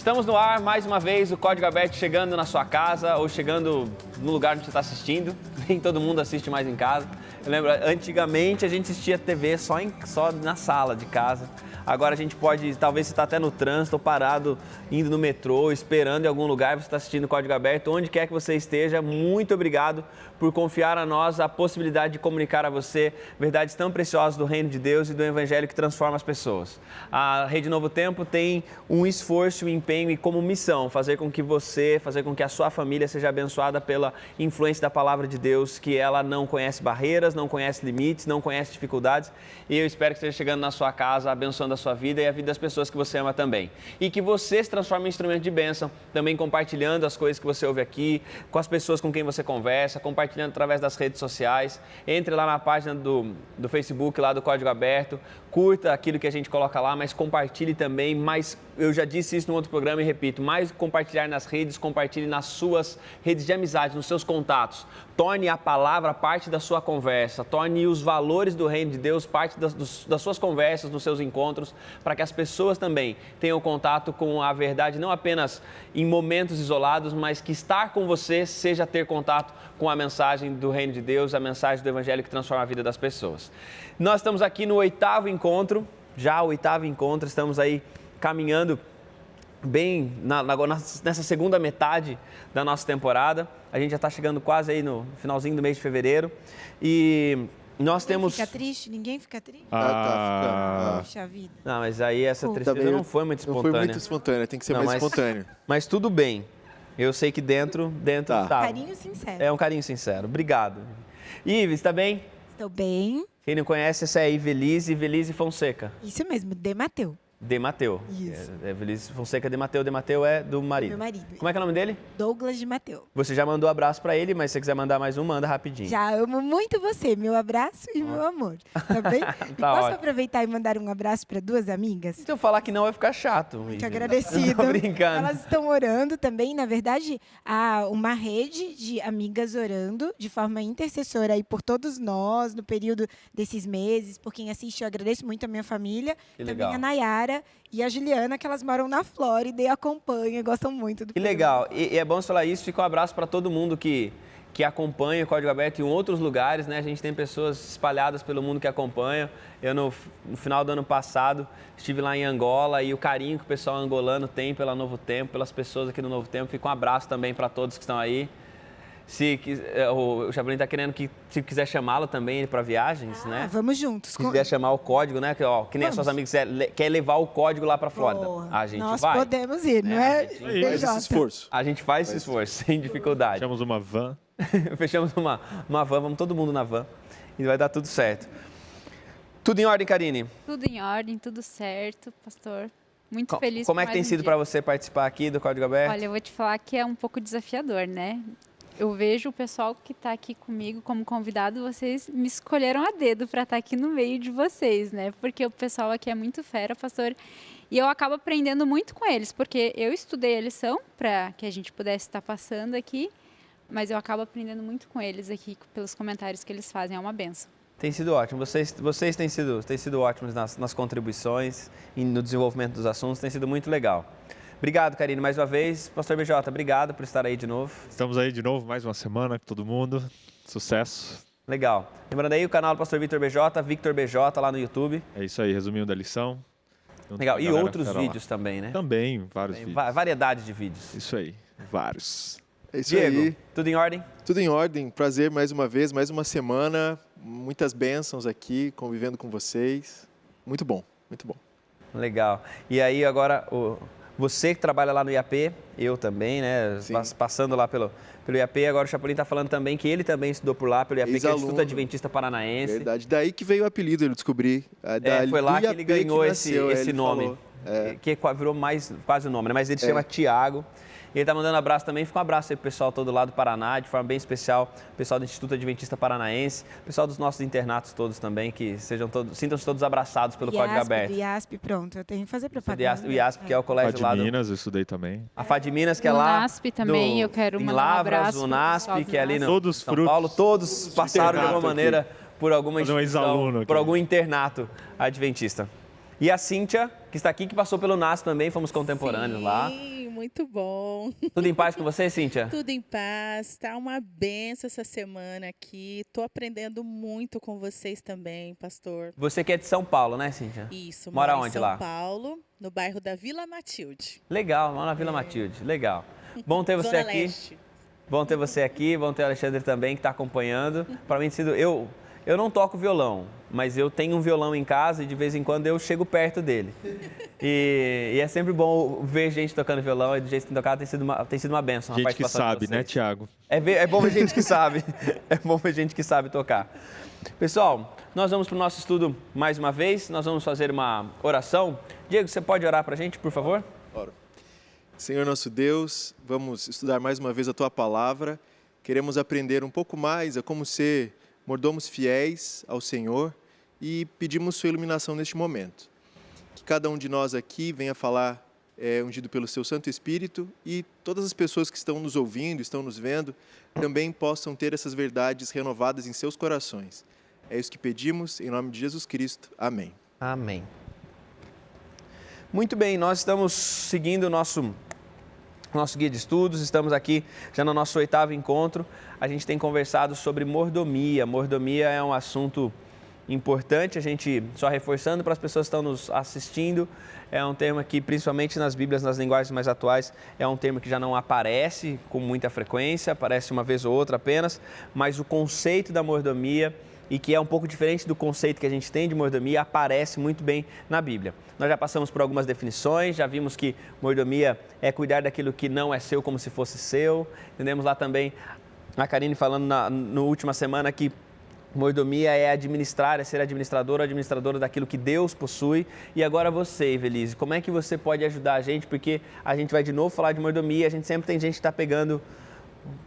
Estamos no ar, mais uma vez, o Código Aberto chegando na sua casa ou chegando no lugar onde você está assistindo. Nem todo mundo assiste mais em casa. Eu lembro, antigamente a gente assistia TV só na sala de casa. Agora a gente pode, talvez você está até no trânsito, ou parado, indo no metrô, esperando em algum lugar, você está assistindo o Código Aberto, onde quer que você esteja. Muito obrigado por confiar a nós a possibilidade de comunicar a você verdades tão preciosas do Reino de Deus e do Evangelho que transforma as pessoas. A Rede Novo Tempo tem um esforço, um empenho e como missão fazer com que a sua família seja abençoada pela influência da Palavra de Deus, que ela não conhece barreiras, não conhece limites, não conhece dificuldades. E eu espero que esteja chegando na sua casa, abençoando a sua vida e a vida das pessoas que você ama também. E que você se transforme em instrumento de bênção, também compartilhando as coisas que você ouve aqui, com as pessoas com quem você conversa, compartilhando através das redes sociais. Entre lá na página do Facebook, lá do Código Aberto, curta aquilo que a gente coloca lá, mas compartilhe também. Mas eu já disse isso no outro programa e repito, mais compartilhar nas redes, compartilhe nas suas redes de amizade, nos seus contatos. Torne a palavra parte da sua conversa, torne os valores do Reino de Deus parte das suas conversas, nos seus encontros, para que as pessoas também tenham contato com a verdade, não apenas em momentos isolados, mas que estar com você seja ter contato com a mensagem do Reino de Deus, a mensagem do Evangelho que transforma a vida das pessoas. Nós estamos aqui no 8º encontro, estamos aí caminhando bem nessa segunda metade da nossa temporada. A gente já está chegando quase aí no finalzinho do mês de fevereiro e nós temos... Ninguém fica triste? Poxa vida. Não, mas aí essa tristeza não foi muito espontânea. Não foi muito espontânea, tem que ser mais espontâneo. Mas tudo bem. Eu sei que dentro tá. Carinho sincero. É um carinho sincero. Obrigado. Ives, está bem? Estou bem. Quem não conhece, essa é a Ivelise Fonseca. Isso mesmo, Demateu. Demateu. Isso. Ivelise Fonseca Demateu. Demateu é do marido. Meu marido. Como é que é o nome dele? Douglas de Mateu. Você já mandou abraço pra ele, mas se você quiser mandar mais um, manda rapidinho. Já amo muito você, meu abraço e meu amor. Tá bem? Posso ótimo. Aproveitar e mandar um abraço para duas amigas? Se eu falar que não, vai ficar chato. Muito agradecida. Tô brincando. Elas estão orando também. Na verdade, há uma rede de amigas orando de forma intercessora aí por todos nós, no período desses meses. Por quem assiste, eu agradeço muito a minha família. Que também legal. a Nayara e a Juliana, que elas moram na Flórida e acompanham, gostam muito do Que legal. E é bom você falar isso. Fica um abraço para todo mundo que acompanha o Código Aberto em outros lugares, né? A gente tem pessoas espalhadas pelo mundo que acompanham. Eu, no final do ano passado, estive lá em Angola e o carinho que o pessoal angolano tem pela Novo Tempo, pelas pessoas aqui do Novo Tempo. Fica um abraço também para todos que estão aí. O Chapolin está querendo que, se quiser chamá-lo também para viagens, né? Vamos juntos. Se quiser chamar o código, né? Que nem as suas amigas quer levar o código lá para Flórida. A gente nós vai. podemos ir, não é? Faz esse esforço. A gente faz esse esforço, sem dificuldade. Fechamos uma van. Fechamos uma van, vamos todo mundo na van e vai dar tudo certo. Tudo em ordem, Karine? Tudo em ordem, tudo certo, pastor. Muito feliz. Como é que tem sido para você participar aqui do Código Aberto? Olha, eu vou te falar que é um pouco desafiador, né? Eu vejo o pessoal que está aqui comigo como convidado, vocês me escolheram a dedo para estar aqui no meio de vocês, né? Porque o pessoal aqui é muito fera, pastor, e eu acabo aprendendo muito com eles, porque eu estudei a lição para que a gente pudesse estar passando aqui, mas eu acabo aprendendo muito com eles aqui, pelos comentários que eles fazem, é uma benção. Tem sido ótimo, vocês têm sido ótimos nas contribuições e no desenvolvimento dos assuntos, tem sido muito legal. Obrigado, Karine, mais uma vez. Pastor BJ, obrigado por estar aí de novo. Estamos aí de novo, mais uma semana com todo mundo. Sucesso. Legal. Lembrando aí o canal do Pastor Victor BJ lá no YouTube. É isso aí, resuminho da lição. Legal. E outros vídeos também, né? Também, vários vídeos. Variedade de vídeos. Isso aí, vários. É isso Diego, aí. tudo em ordem? Tudo em ordem. Prazer mais uma vez, mais uma semana. Muitas bênçãos aqui, convivendo com vocês. Muito bom, muito bom. Legal. E aí agora, você que trabalha lá no IAP, eu também, né? Passando lá pelo IAP, agora o Chapolin está falando também que ele também estudou por lá, pelo IAP, que é o Instituto Adventista Paranaense. Verdade. Daí que veio o apelido, ele descobri. Foi lá que ele ganhou esse nome, falou. que virou mais quase o nome, né? Mas ele se chama Tiago. Ele está mandando abraço também, fica um abraço aí pro pessoal todo lá do Paraná, de forma bem especial, o pessoal do Instituto Adventista Paranaense, o pessoal dos nossos internatos todos também, que sintam-se todos abraçados pelo Código Aberto. Do IASP, pronto, eu tenho que fazer propaganda. O IASP, que é o colégio lá de Minas, eu estudei também. A FAD Minas, que é lá. O NASP também, eu quero mandar um abraço. O NASP, que é ali no todos São Paulo, todos passaram de alguma maneira por alguma instituição, por algum internato adventista. E a Cíntia, que está aqui, que passou pelo NASP também, fomos contemporâneos lá. muito bom. Tudo em paz com você, Cíntia? Tudo em paz, tá uma benção essa semana aqui. Tô aprendendo muito com vocês também, pastor. Você que é de São Paulo, né, Cíntia? Isso, Mora moro em onde São lá? Paulo, no bairro da Vila Matilde. Legal, lá na Vila Matilde. Legal. Bom ter você Zona aqui. Leste. Bom ter você aqui, bom ter o Alexandre também que está acompanhando. Para mim, eu não toco violão, mas eu tenho um violão em casa e de vez em quando eu chego perto dele. E é sempre bom ver gente tocando violão e do jeito que tem tocado tem sido uma benção. Gente que sabe, né, Tiago? É bom ver gente que sabe. É bom ver gente que sabe tocar. Pessoal, nós vamos para o nosso estudo mais uma vez. Nós vamos fazer uma oração. Diego, você pode orar para a gente, por favor? Oro. Senhor nosso Deus, vamos estudar mais uma vez a Tua Palavra. Queremos aprender um pouco mais a como ser mordomos fiéis ao Senhor e pedimos Sua iluminação neste momento. Que cada um de nós aqui venha falar ungido pelo Seu Santo Espírito e todas as pessoas que estão nos ouvindo, estão nos vendo, também possam ter essas verdades renovadas em seus corações. É isso que pedimos, em nome de Jesus Cristo. Amém. Amém. Muito bem, nós estamos seguindo o nosso guia de estudos, estamos aqui já no nosso 8º encontro. A gente tem conversado sobre mordomia. Mordomia é um assunto importante, a gente, só reforçando para as pessoas que estão nos assistindo, é um termo que, principalmente nas Bíblias, nas linguagens mais atuais, é um termo que já não aparece com muita frequência, aparece uma vez ou outra apenas, mas o conceito da mordomia, e que é um pouco diferente do conceito que a gente tem de mordomia, aparece muito bem na Bíblia. Nós já passamos por algumas definições, já vimos que mordomia é cuidar daquilo que não é seu como se fosse seu. Entendemos lá também a Karine falando na última semana que mordomia é administrar, é ser administrador ou administradora daquilo que Deus possui. E agora você, Evelise, como é que você pode ajudar a gente? Porque a gente vai de novo falar de mordomia, a gente sempre tem gente que está pegando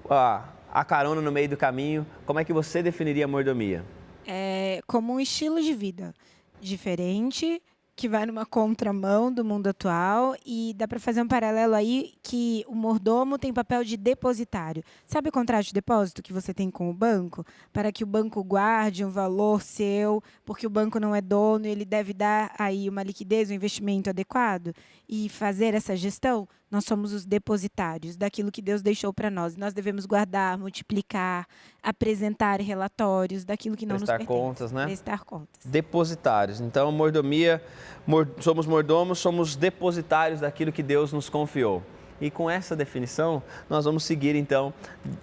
a carona no meio do caminho. Como é que você definiria a mordomia? É como um estilo de vida diferente, que vai numa contramão do mundo atual, e dá para fazer um paralelo aí que o mordomo tem papel de depositário. Sabe o contrato de depósito que você tem com o banco? Para que o banco guarde um valor seu, porque o banco não é dono, ele deve dar aí uma liquidez, um investimento adequado e fazer essa gestão. Nós somos os depositários daquilo que Deus deixou para nós. Nós devemos guardar, multiplicar, apresentar relatórios daquilo que não nos pertence. Prestar contas, né? Prestar contas. Depositários. Então, mordomia, somos mordomos, somos depositários daquilo que Deus nos confiou. E com essa definição, nós vamos seguir, então,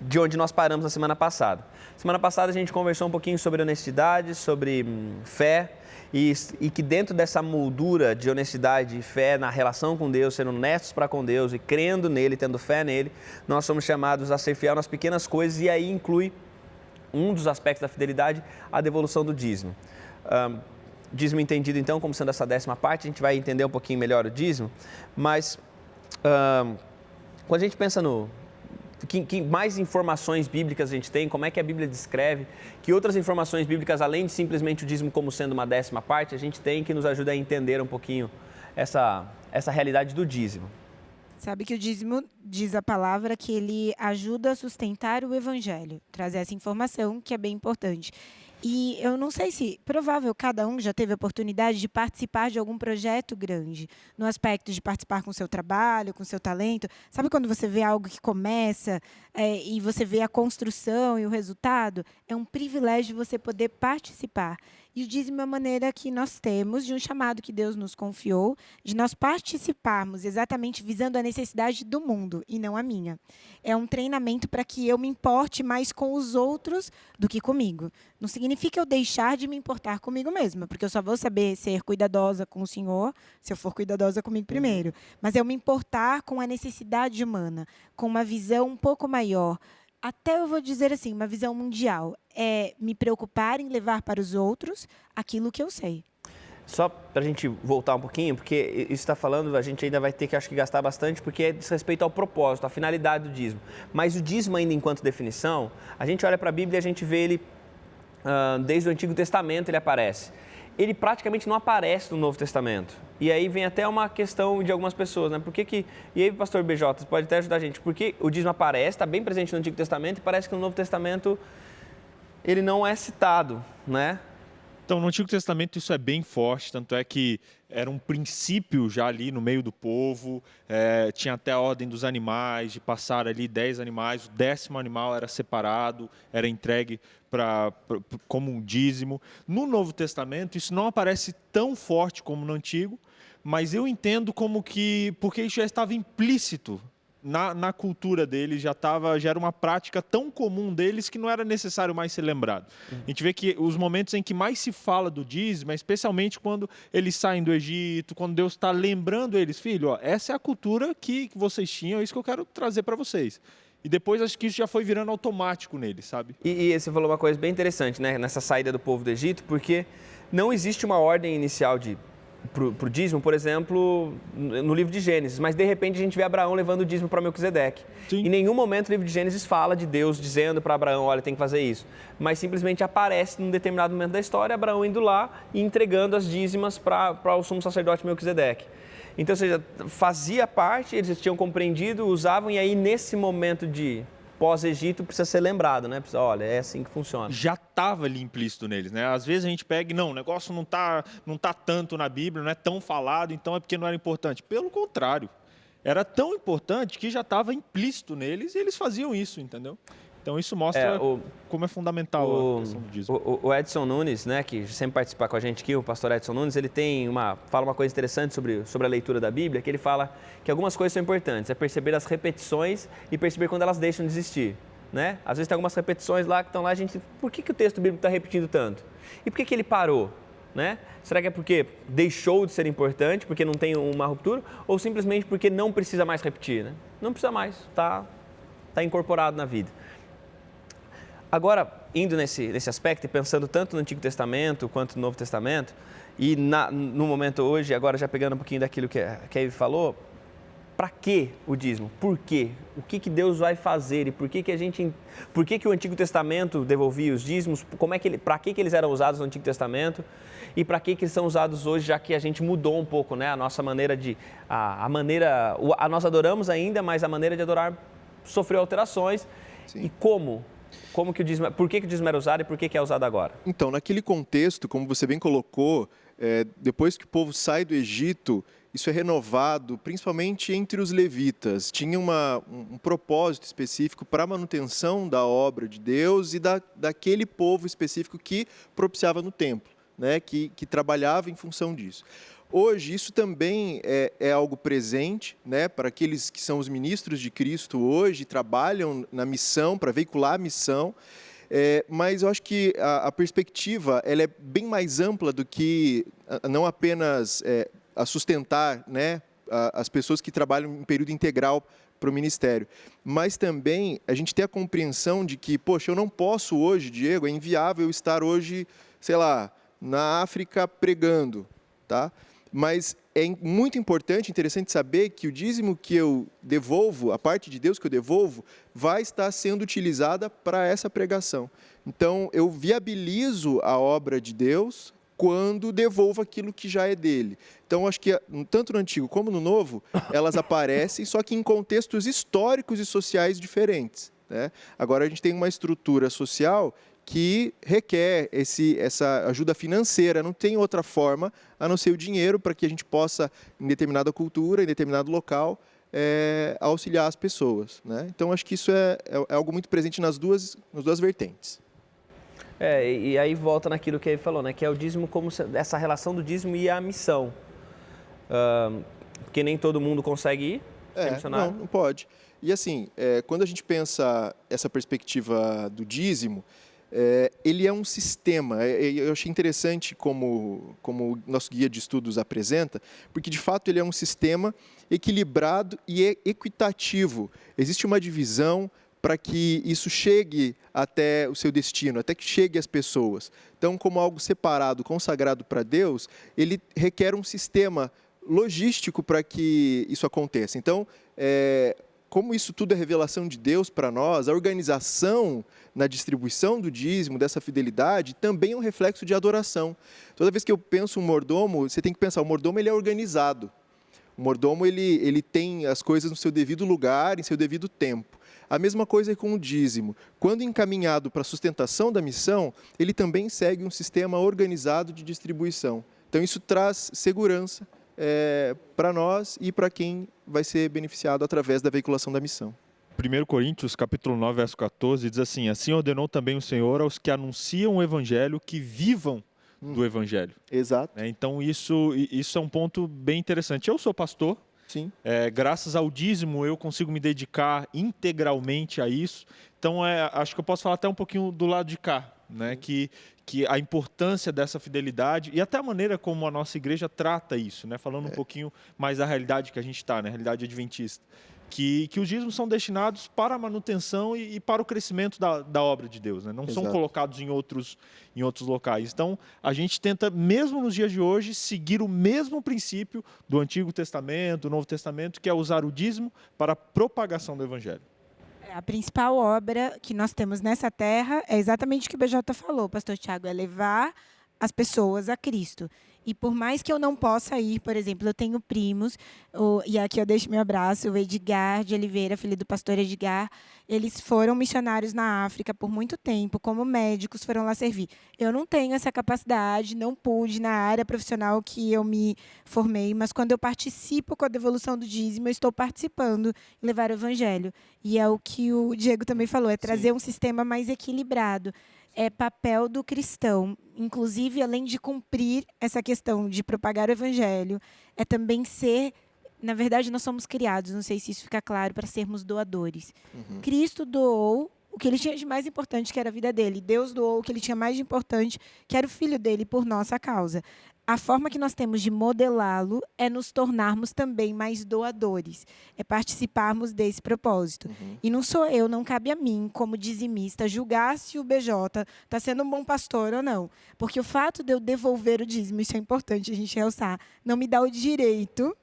de onde nós paramos na semana passada. Semana passada a gente conversou um pouquinho sobre honestidade, sobre fé, e que dentro dessa moldura de honestidade e fé na relação com Deus, sendo honestos para com Deus e crendo nele, tendo fé nele, nós somos chamados a ser fiel nas pequenas coisas, e aí inclui um dos aspectos da fidelidade, a devolução do dízimo. Dízimo entendido então como sendo essa 10ª parte, a gente vai entender um pouquinho melhor o dízimo, mas quando a gente pensa que mais informações bíblicas a gente tem, como é que a Bíblia descreve, que outras informações bíblicas, além de simplesmente o dízimo como sendo uma 10ª parte, a gente tem que nos ajuda a entender um pouquinho essa realidade do dízimo. Sabe que o dízimo, diz a palavra, que ele ajuda a sustentar o evangelho, traz essa informação que é bem importante. E eu não sei se, provável, cada um já teve a oportunidade de participar de algum projeto grande, no aspecto de participar com o seu trabalho, com o seu talento. Sabe quando você vê algo que começa e você vê a construção e o resultado? É um privilégio você poder participar. E o dízimo é a maneira que nós temos de um chamado que Deus nos confiou, de nós participarmos exatamente visando a necessidade do mundo e não a minha. É um treinamento para que eu me importe mais com os outros do que comigo. Não significa eu deixar de me importar comigo mesma, porque eu só vou saber ser cuidadosa com o Senhor se eu for cuidadosa comigo primeiro. Mas é eu me importar com a necessidade humana, com uma visão um pouco maior. Até eu vou dizer assim, uma visão mundial. É me preocupar em levar para os outros aquilo que eu sei. Só para a gente voltar um pouquinho, porque isso está falando, a gente ainda vai ter que, acho que, gastar bastante, porque diz respeito ao propósito, à finalidade do dízimo. Mas o dízimo ainda enquanto definição, a gente olha para a Bíblia e a gente vê ele, desde o Antigo Testamento ele aparece. Ele praticamente não aparece no Novo Testamento. E aí vem até uma questão de algumas pessoas, né? Por que e aí, pastor BJ, você pode até ajudar a gente, porque o dízimo aparece, está bem presente no Antigo Testamento, e parece que no Novo Testamento ele não é citado, né? Então, no Antigo Testamento isso é bem forte, tanto é que era um princípio já ali no meio do povo, tinha até a ordem dos animais, de passar ali 10 animais, o 10º animal era separado, era entregue como um dízimo. No Novo Testamento isso não aparece tão forte como no Antigo, mas eu entendo porque isso já estava implícito na cultura deles, já era uma prática tão comum deles que não era necessário mais ser lembrado. A gente vê que os momentos em que mais se fala do dízimo, é especialmente quando eles saem do Egito, quando Deus está lembrando eles, filho, ó, essa é a cultura que vocês tinham, é isso que eu quero trazer para vocês. E depois acho que isso já foi virando automático neles, sabe? E você falou uma coisa bem interessante, né, nessa saída do povo do Egito, porque não existe uma ordem inicial para o dízimo, por exemplo, no livro de Gênesis, mas de repente a gente vê Abraão levando o dízimo para Melquisedeque. Sim. Em nenhum momento o livro de Gênesis fala de Deus dizendo para Abraão, olha, tem que fazer isso. Mas simplesmente aparece num determinado momento da história, Abraão indo lá e entregando as dízimas para o sumo sacerdote Melquisedeque. Então, ou seja, fazia parte, eles tinham compreendido, usavam, e aí nesse momento de pós-Egito precisa ser lembrado, né? Precisa, olha, é assim que funciona. Já estava ali implícito neles, né? Às vezes a gente pega e não, o negócio não tá tanto na Bíblia, não é tão falado, então é porque não era importante. Pelo contrário, era tão importante que já estava implícito neles e eles faziam isso, entendeu? Então isso mostra como é fundamental a questão do dízimo. O Edson Nunes, né, que sempre participa com a gente aqui, o pastor Edson Nunes, ele fala uma coisa interessante sobre a leitura da Bíblia, que ele fala que algumas coisas são importantes, é perceber as repetições e perceber quando elas deixam de existir. Né? Às vezes tem algumas repetições lá que estão lá, por que o texto bíblico está repetindo tanto? E por que ele parou? Né? Será que é porque deixou de ser importante, porque não tem uma ruptura, ou simplesmente porque não precisa mais repetir? Né? Não precisa mais, está incorporado na vida. Agora, indo nesse aspecto e pensando tanto no Antigo Testamento quanto no Novo Testamento, e no momento hoje, agora já pegando um pouquinho daquilo que a Kevin falou, para que o dízimo? Por quê? O que Deus vai fazer? E por que o Antigo Testamento devolvia os dízimos? Para que eles eram usados no Antigo Testamento? E para que eles são usados hoje, já que a gente mudou um pouco, né? A nossa maneira nós adoramos ainda, mas a maneira de adorar sofreu alterações. Sim. E por que o dízimo era usado e por que é usado agora? Então, naquele contexto, como você bem colocou, depois que o povo sai do Egito, isso é renovado, principalmente entre os levitas. Tinha um propósito específico para a manutenção da obra de Deus e daquele povo específico que propiciava no templo, né? que trabalhava em função disso. Hoje, isso também é algo presente, né, para aqueles que são os ministros de Cristo hoje, trabalham na missão, para veicular a missão, mas eu acho que a perspectiva ela é bem mais ampla do que não apenas a sustentar, né, as pessoas que trabalham em período integral para o ministério, mas também a gente tem a compreensão de que, poxa, eu não posso hoje, Diego, é inviável estar hoje, sei lá, na África pregando, tá? Mas é muito importante, interessante saber que o dízimo que eu devolvo, a parte de Deus que eu devolvo, vai estar sendo utilizada para essa pregação. Então, eu viabilizo a obra de Deus quando devolvo aquilo que já é dele. Então, acho que tanto no Antigo como no Novo, elas aparecem, só que em contextos históricos e sociais diferentes, né? Agora, a gente tem uma estrutura social que requer essa ajuda financeira, não tem outra forma a não ser o dinheiro para que a gente possa, em determinada cultura, em determinado local, auxiliar as pessoas, né? Então, acho que isso é algo muito presente nas duas vertentes. E aí volta naquilo que ele falou, né? Que é o dízimo, como essa relação do dízimo e a missão. Porque nem todo mundo consegue ir, ser missionário. Não pode. E assim, quando a gente pensa essa perspectiva do dízimo, ele é um sistema. Eu achei interessante como o nosso guia de estudos apresenta, porque de fato ele é um sistema equilibrado e equitativo. Existe uma divisão para que isso chegue até o seu destino, até que chegue às pessoas. Então, como algo separado, consagrado para Deus, ele requer um sistema logístico para que isso aconteça. Então, como isso tudo é revelação de Deus para nós, a organização na distribuição do dízimo, dessa fidelidade, também é um reflexo de adoração. Toda vez que eu penso um mordomo, você tem que pensar, o mordomo ele é organizado. O mordomo ele tem as coisas no seu devido lugar, em seu devido tempo. A mesma coisa é com o dízimo. Quando encaminhado para a sustentação da missão, ele também segue um sistema organizado de distribuição. Então, isso traz segurança para nós e para quem vai ser beneficiado através da veiculação da missão. 1 Coríntios, capítulo 9, verso 14, diz assim: assim ordenou também o Senhor aos que anunciam o Evangelho que vivam do Evangelho. Exato. Então, isso é um ponto bem interessante. Eu sou pastor. Sim. Graças ao dízimo, eu consigo me dedicar integralmente a isso. Então, acho que eu posso falar até um pouquinho do lado de cá, né? Que a importância dessa fidelidade e até a maneira como a nossa igreja trata isso, né? Falando um pouquinho mais da realidade que a gente está, né? Realidade adventista. Que os dízimos são destinados para a manutenção e para o crescimento da obra de Deus, né? Não são colocados em outros locais. Então, a gente tenta, mesmo nos dias de hoje, seguir o mesmo princípio do Antigo Testamento, do Novo Testamento, que é usar o dízimo para a propagação do Evangelho. A principal obra que nós temos nessa terra é exatamente o que o BJ falou, pastor Tiago, é levar as pessoas a Cristo. E por mais que eu não possa ir, por exemplo, eu tenho primos, e aqui eu deixo meu abraço, o Edgar de Oliveira, filho do pastor Edgar, eles foram missionários na África por muito tempo, como médicos, foram lá servir. Eu não tenho essa capacidade, não pude na área profissional que eu me formei, mas quando eu participo com a devolução do dízimo, eu estou participando em levar o evangelho. E é o que o Diego também falou, é trazer um sistema mais equilibrado. É papel do cristão, inclusive, além de cumprir essa questão de propagar o evangelho, é também ser, na verdade, nós somos criados, não sei se isso fica claro, para sermos doadores. Cristo doou o que ele tinha de mais importante, que era a vida dele. Deus doou o que ele tinha mais de importante, que era o filho dele, por nossa causa. A forma que nós temos de modelá-lo é nos tornarmos também mais doadores, é participarmos desse propósito. E não sou eu, não cabe a mim, como dizimista, julgar se o BJ está sendo um bom pastor ou não. Porque o fato de eu devolver o dízimo, isso é importante a gente realçar, não me dá o direito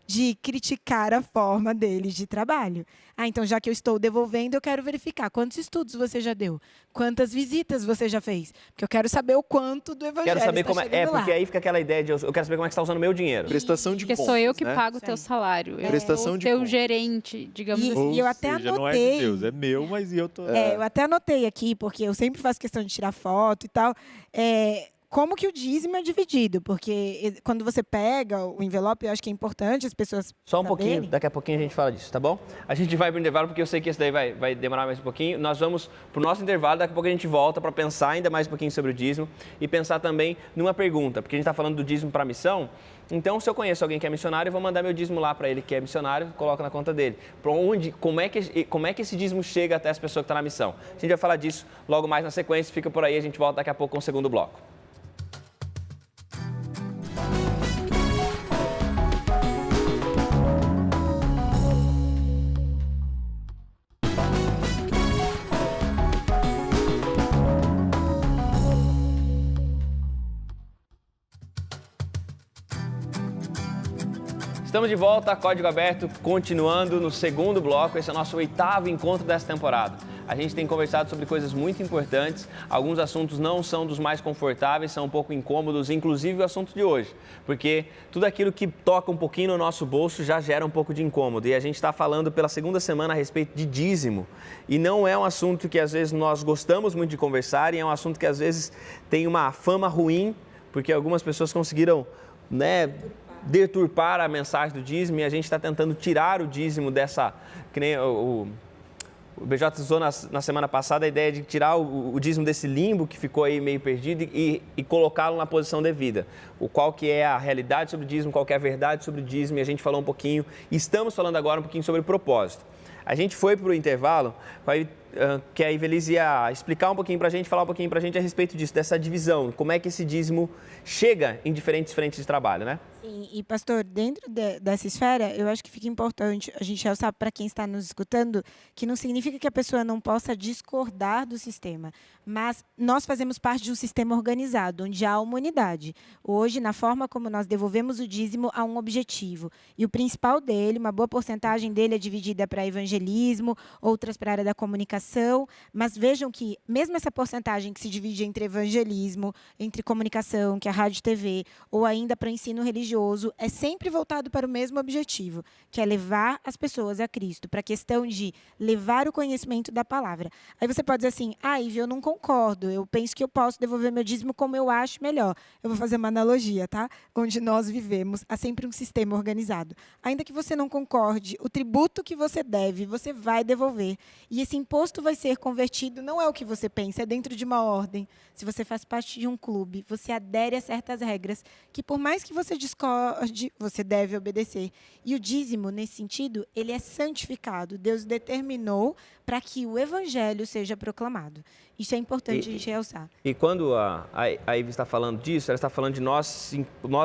de criticar a forma deles de trabalho. Então, já que eu estou devolvendo, eu quero verificar quantos estudos você já deu, quantas visitas você já fez, porque eu quero saber o quanto do evangelho Quero saber está como chegando lá. porque aí fica aquela ideia de eu quero saber como é que você está usando o meu dinheiro. Prestação de Porque contas, sou eu que né? pago o teu salário. Eu Prestação sou o de teu contas. gerente, digamos E- assim. Ou eu até seja, não é anotei. de Deus, é meu, mas eu tô... Eu até anotei aqui, porque eu sempre faço questão de tirar foto e tal. Como que o dízimo é dividido? Porque quando você pega o envelope, eu acho que é importante as pessoas Só um pouquinho, saberem. daqui a pouquinho a gente fala disso, tá bom? A gente vai para o intervalo, porque eu sei que esse daí vai demorar mais um pouquinho. Nós vamos para o nosso intervalo, daqui a pouco a gente volta para pensar ainda mais um pouquinho sobre o dízimo e pensar também numa pergunta, porque a gente está falando do dízimo para a missão. Então, se eu conheço alguém que é missionário, eu vou mandar meu dízimo lá para ele que é missionário, coloca na conta dele. Como é que esse dízimo chega até as pessoas que estão na missão? A gente vai falar disso logo mais na sequência, fica por aí, a gente volta daqui a pouco com o segundo bloco. Estamos de volta, Código Aberto, continuando no segundo bloco. Esse é o nosso 8º encontro dessa temporada. A gente tem conversado sobre coisas muito importantes. Alguns assuntos não são dos mais confortáveis, são um pouco incômodos, inclusive o assunto de hoje. Porque tudo aquilo que toca um pouquinho no nosso bolso já gera um pouco de incômodo. E a gente está falando pela segunda semana a respeito de dízimo. E não é um assunto que às vezes nós gostamos muito de conversar e é um assunto que às vezes tem uma fama ruim, porque algumas pessoas conseguiram, deturpar a mensagem do dízimo, e a gente está tentando tirar o dízimo dessa... Que nem o BJ usou na semana passada a ideia de tirar o dízimo desse limbo que ficou aí meio perdido e colocá-lo na posição devida. Qual que é a realidade sobre o dízimo, qual que é a verdade sobre o dízimo, e a gente falou um pouquinho, e estamos falando agora um pouquinho sobre o propósito. A gente foi para o intervalo, que a Ivelise ia explicar um pouquinho para a gente, falar um pouquinho para a gente a respeito disso, dessa divisão, como é que esse dízimo chega em diferentes frentes de trabalho, né? Sim, e pastor, dentro dessa esfera, eu acho que fica importante a gente realçar para quem está nos escutando que não significa que a pessoa não possa discordar do sistema, mas nós fazemos parte de um sistema organizado, onde há uma unidade. Hoje, na forma como nós devolvemos o dízimo, há um objetivo. E o principal dele, uma boa porcentagem dele é dividida para evangelismo, outras para a área da comunicação, comunicação, mas vejam que mesmo essa porcentagem que se divide entre evangelismo, entre comunicação, que é a rádio e TV, ou ainda para ensino religioso, é sempre voltado para o mesmo objetivo, que é levar as pessoas a Cristo, para a questão de levar o conhecimento da palavra. Aí você pode dizer assim, Ivy, eu não concordo, eu penso que eu posso devolver meu dízimo como eu acho melhor. Eu vou fazer uma analogia, tá? Onde nós vivemos, há sempre um sistema organizado. Ainda que você não concorde, o tributo que você deve, você vai devolver. E esse imposto vai ser convertido, não é o que você pensa, é dentro de uma ordem. Se você faz parte de um clube, você adere a certas regras, que por mais que você discorde, você deve obedecer. E o dízimo, nesse sentido, ele é santificado. Deus determinou para que o evangelho seja proclamado. Isso é importante a gente realçar. E quando a Ivy está falando disso, ela está falando de nós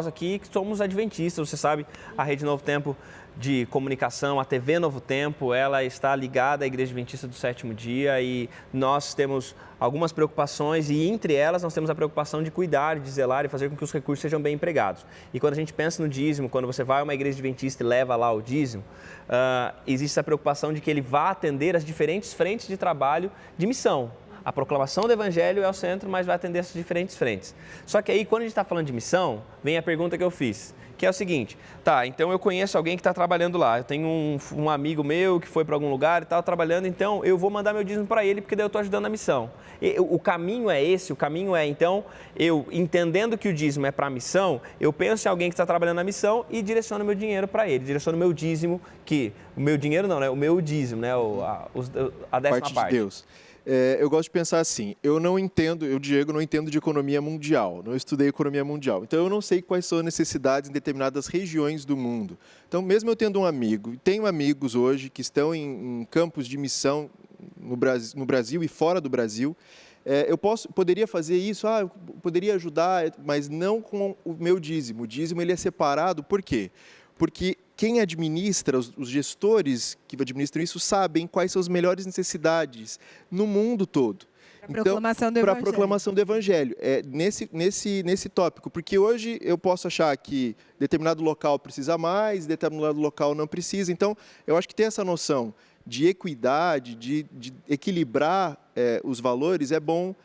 aqui que somos adventistas. Você sabe, a Rede Novo Tempo de Comunicação, a TV Novo Tempo, ela está ligada à Igreja Adventista do Sétimo Dia e nós temos algumas preocupações e entre elas nós temos a preocupação de cuidar, de zelar e fazer com que os recursos sejam bem empregados. E quando a gente pensa no dízimo, quando você vai a uma igreja adventista e leva lá o dízimo, existe essa preocupação de que ele vá atender as diferentes frentes de trabalho de missão. A proclamação do Evangelho é o centro, mas vai atender essas diferentes frentes. Só que aí, quando a gente está falando de missão, vem a pergunta que eu fiz, que é o seguinte, tá, então eu conheço alguém que está trabalhando lá, eu tenho um amigo meu que foi para algum lugar e tal, trabalhando, então eu vou mandar meu dízimo para ele, porque daí eu estou ajudando a missão. O caminho é esse, o caminho é, então, eu entendendo que o dízimo é para a missão, eu penso em alguém que está trabalhando na missão e direciono meu dinheiro para ele, direciono meu dízimo, que o meu dinheiro não, né, o meu dízimo, né, a décima parte. De Deus. Eu gosto de pensar assim, Diego, não entendo de economia mundial, não estudei economia mundial, então eu não sei quais são as necessidades em determinadas regiões do mundo. Então, mesmo eu tendo um amigo, tenho amigos hoje que estão em campos de missão no Brasil e fora do Brasil, eu poderia fazer isso, eu poderia ajudar, mas não com o meu dízimo. O dízimo ele é separado, por quê? Porque quem administra, os gestores que administram isso, sabem quais são as melhores necessidades no mundo todo. Para a proclamação do Evangelho. Nesse tópico, porque hoje eu posso achar que determinado local precisa mais, determinado local não precisa. Então, eu acho que ter essa noção de equidade, de equilibrar os valores, é bom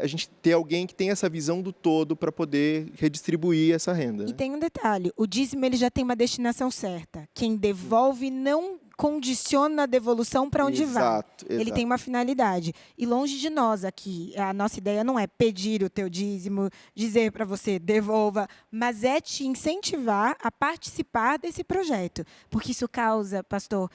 a gente ter alguém que tem essa visão do todo para poder redistribuir essa renda. E tem um detalhe, o dízimo ele já tem uma destinação certa. Quem devolve não condiciona a devolução para onde vai. Ele tem uma finalidade. E longe de nós aqui, a nossa ideia não é pedir o teu dízimo, dizer para você devolva, mas é te incentivar a participar desse projeto. Porque isso causa, pastor,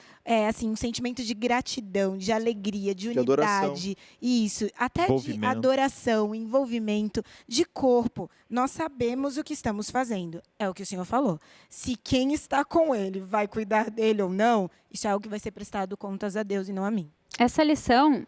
um sentimento de gratidão, de alegria, de unidade. Adoração. Isso, até de adoração, envolvimento, de corpo. Nós sabemos o que estamos fazendo. É o que o senhor falou. Se quem está com ele vai cuidar dele ou não, isso é algo que vai ser prestado contas a Deus e não a mim. Essa lição,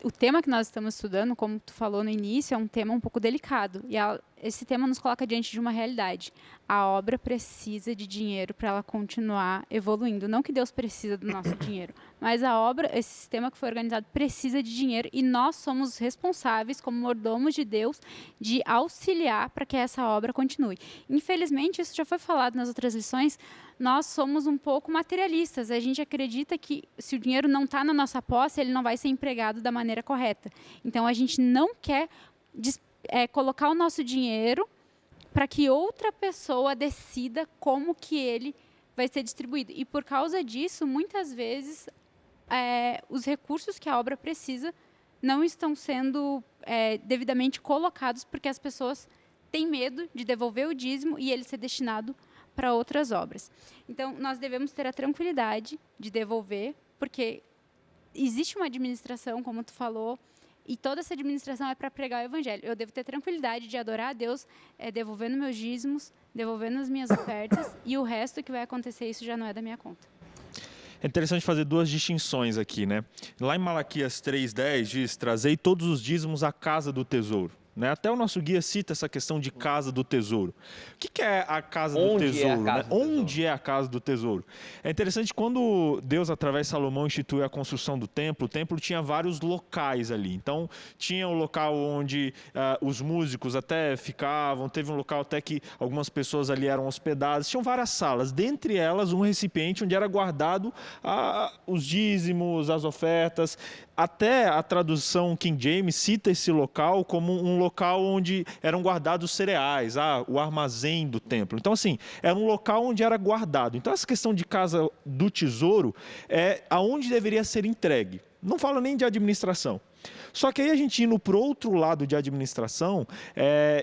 o tema que nós estamos estudando, como tu falou no início, é um tema um pouco delicado. E esse tema nos coloca diante de uma realidade. A obra precisa de dinheiro para ela continuar evoluindo. Não que Deus precisa do nosso dinheiro, mas a obra, esse sistema que foi organizado, precisa de dinheiro e nós somos responsáveis, como mordomos de Deus, de auxiliar para que essa obra continue. Infelizmente, isso já foi falado nas outras lições, nós somos um pouco materialistas. A gente acredita que se o dinheiro não está na nossa posse, ele não vai ser empregado da maneira correta. Então, a gente não quer colocar o nosso dinheiro para que outra pessoa decida como que ele vai ser distribuído. E por causa disso, muitas vezes, os recursos que a obra precisa não estão sendo devidamente colocados porque as pessoas têm medo de devolver o dízimo e ele ser destinado para outras obras. Então, nós devemos ter a tranquilidade de devolver, porque existe uma administração, como tu falou, e toda essa administração é para pregar o Evangelho. Eu devo ter tranquilidade de adorar a Deus, devolvendo meus dízimos, devolvendo as minhas ofertas, e o resto que vai acontecer, isso já não é da minha conta. É interessante fazer duas distinções aqui, né? Lá em Malaquias 3:10 diz, trazei todos os dízimos à casa do tesouro. né? Até o nosso guia cita essa questão de casa do tesouro. O que é a casa do Onde tesouro? é a casa do tesouro? Onde é a casa do tesouro? É interessante, quando Deus, através de Salomão, institui a construção do templo, o templo tinha vários locais ali. Então, tinha o local onde os músicos até ficavam, teve um local até que algumas pessoas ali eram hospedadas. Tinham várias salas, dentre elas um recipiente onde era guardado os dízimos, as ofertas. Até a tradução King James cita esse local como um local onde eram guardados cereais, o armazém do templo. Então, assim, era um local onde era guardado. Então, essa questão de casa do tesouro é aonde deveria ser entregue. Não fala nem de administração. Só que aí a gente indo para o outro lado de administração,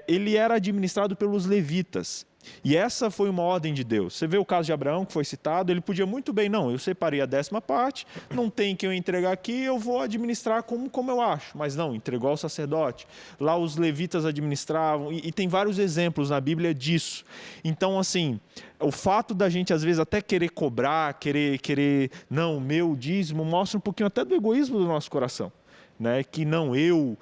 ele era administrado pelos levitas. E essa foi uma ordem de Deus. Você vê o caso de Abraão, que foi citado, ele podia muito bem, não, eu separei a 10ª parte, não tem que eu entregar aqui, eu vou administrar como eu acho. Mas não, entregou ao sacerdote. Lá os levitas administravam, e tem vários exemplos na Bíblia disso. Então, assim, o fato da gente, às vezes, até querer cobrar, querer, não, meu dízimo, mostra um pouquinho até do egoísmo do nosso coração. Né, que não, eu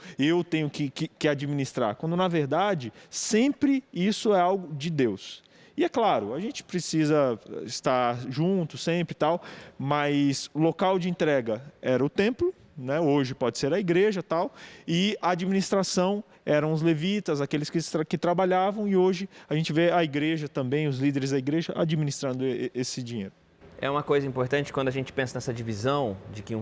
tenho que administrar, quando na verdade sempre isso é algo de Deus. E é claro, a gente precisa estar junto sempre e tal, mas o local de entrega era o templo, né, hoje pode ser a igreja tal, e a administração eram os levitas, aqueles que trabalhavam, e hoje a gente vê a igreja também, os líderes da igreja administrando esse dinheiro. É uma coisa importante quando a gente pensa nessa divisão de que